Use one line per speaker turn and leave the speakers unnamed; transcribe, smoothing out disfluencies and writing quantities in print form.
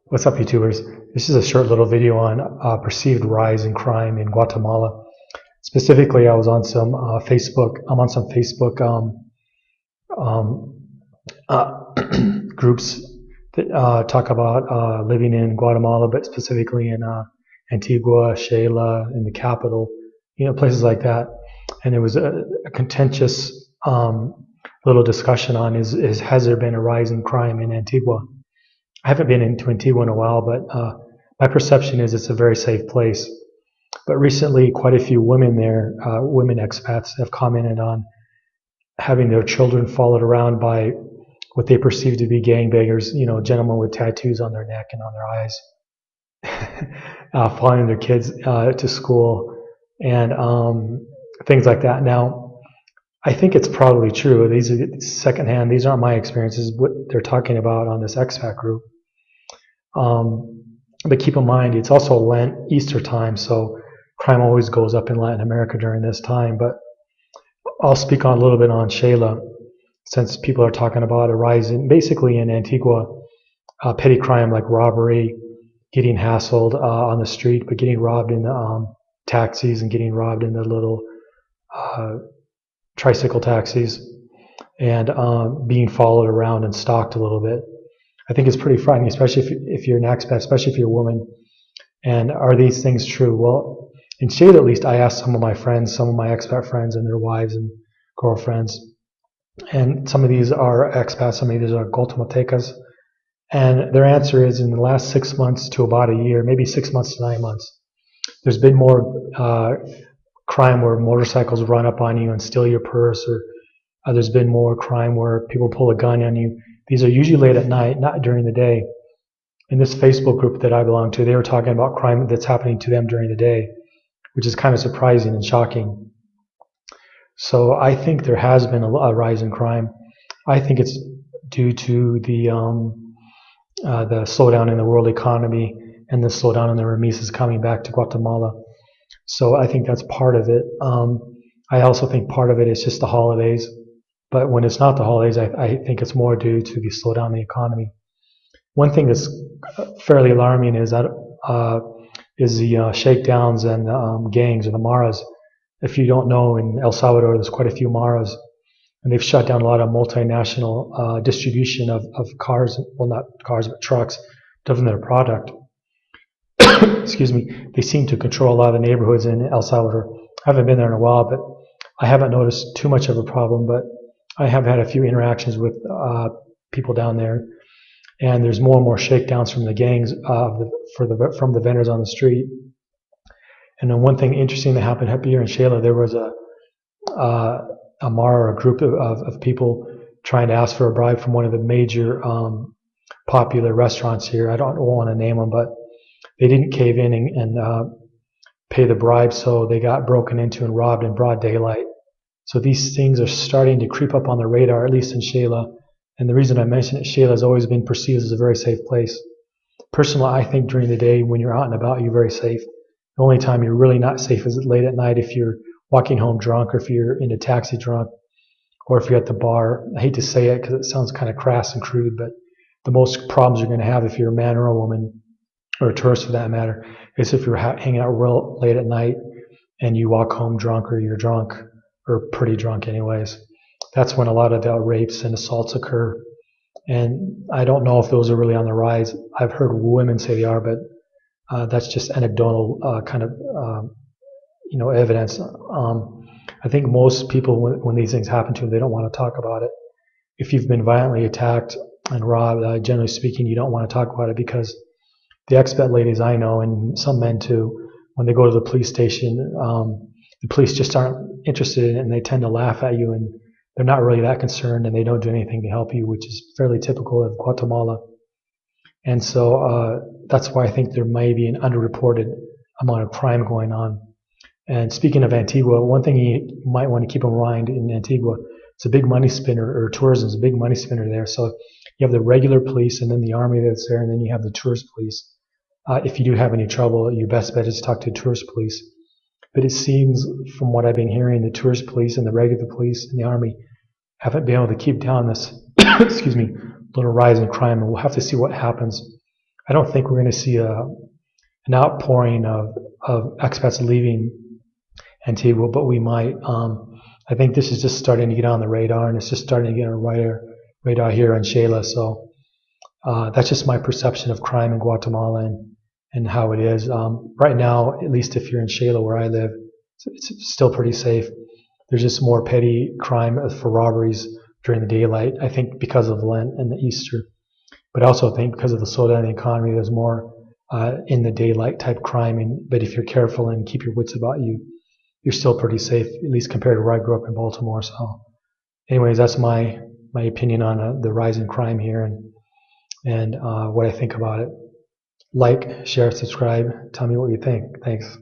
What's up, YouTubers? This is a short little video on perceived rise in crime in Guatemala. Specifically, I was on some Facebook. I'm on some Facebook um, uh, groups that talk about living in Guatemala, but specifically in Antigua, Shela, in the capital, places like that. And there was a contentious little discussion on has there been a rise in crime in Antigua? I haven't been into Antigua in a while, but my perception is it's a very safe place. But recently, quite a few women there, women expats, have commented on having their children followed around by what they perceive to be gangbangers, gentlemen with tattoos on their neck and on their eyes, following their kids to school and things like that. Now, I think it's probably true. These are secondhand. These aren't my experiences. What they're talking about on this expat group. But keep in mind, it's also Lent, Easter time, so crime always goes up in Latin America during this time. But I'll speak on a little bit on Shela, since people are talking about a rise basically in Antigua, petty crime like robbery, getting hassled on the street, but getting robbed in the taxis and getting robbed in the little tricycle taxis, and being followed around and stalked a little bit. I think it's pretty frightening, especially if you're an expat, especially if you're a woman. And are these things true? Well, in Shade at least, I asked some of my friends, some of my expat friends and their wives and girlfriends. And some of these are expats, some of these are Guatemaltecas. And their answer is in the last 6 months to about a year, maybe 6 months to 9 months, there's been more crime where motorcycles run up on you and steal your purse, or there's been more crime where people pull a gun on you. These are usually late at night, not during the day. In this Facebook group that I belong to, they were talking about crime that's happening to them during the day, which is kind of surprising and shocking. So I think there has been a rise in crime. I think it's due to the slowdown in the world economy and the slowdown in the remittances coming back to Guatemala. So I think that's part of it. I also think part of it is just the holidays. But when it's not the holidays, I think it's more due to the slowdown in the economy. One thing that's fairly alarming is that the shakedowns and gangs, or the maras. If you don't know, in El Salvador, there's quite a few maras, and they've shut down a lot of multinational distribution of cars, well, not cars, but trucks, delivering their product. Excuse me. They seem to control a lot of the neighborhoods in El Salvador. I haven't been there in a while, but I haven't noticed too much of a problem, but I have had a few interactions with people down there, and there's more and more shakedowns from the gangs from the vendors on the street. And then one thing interesting that happened up here in Shela, there was a Mara, a group of people trying to ask for a bribe from one of the major popular restaurants here. I don't want to name them, but they didn't cave in and pay the bribe, so they got broken into and robbed in broad daylight. So these things are starting to creep up on the radar, at least in Shela. And the reason I mention it, Shela has always been perceived as a very safe place. Personally, I think during the day when you're out and about, you're very safe. The only time you're really not safe is late at night if you're walking home drunk, or if you're in a taxi drunk, or if you're at the bar. I hate to say it because it sounds kind of crass and crude, but the most problems you're going to have if you're a man or a woman, or a tourist for that matter, is if you're hanging out real late at night and you walk home drunk, or you're drunk, or pretty drunk anyways. That's when a lot of the rapes and assaults occur. And I don't know if those are really on the rise. I've heard women say they are, but that's just anecdotal kind of evidence. I think most people, when these things happen to them, they don't want to talk about it. If you've been violently attacked and robbed, generally speaking, you don't want to talk about it, because the expat ladies I know, and some men too, when they go to the police station, the police just aren't interested in it, and they tend to laugh at you, and they're not really that concerned, and they don't do anything to help you, which is fairly typical of Guatemala. And so that's why I think there may be an underreported amount of crime going on. And speaking of Antigua, one thing you might want to keep in mind in Antigua, it's a big money spinner, or tourism is a big money spinner there. So you have the regular police, and then the army that's there, and then you have the tourist police. If you do have any trouble, your best bet is to talk to tourist police. But it seems, from what I've been hearing, the tourist police and the regular police and the army haven't been able to keep down this, excuse me, little rise in crime, and we'll have to see what happens. I don't think we're going to see an outpouring of expats leaving Antigua, but we might. I think this is just starting to get on the radar, and it's just starting to get on the radar here in Shela. So that's just my perception of crime in Guatemala and how it is. Right now, at least if you're in Shela where I live, it's still pretty safe. There's just more petty crime for robberies during the daylight, I think because of Lent and the Easter. But I also think because of the slowdown in the economy, there's more in the daylight type crime. But if you're careful and keep your wits about you, you're still pretty safe, at least compared to where I grew up in Baltimore. So anyways, that's my opinion on the rise in crime here and what I think about it. Like, share, subscribe. Tell me what you think. Thanks.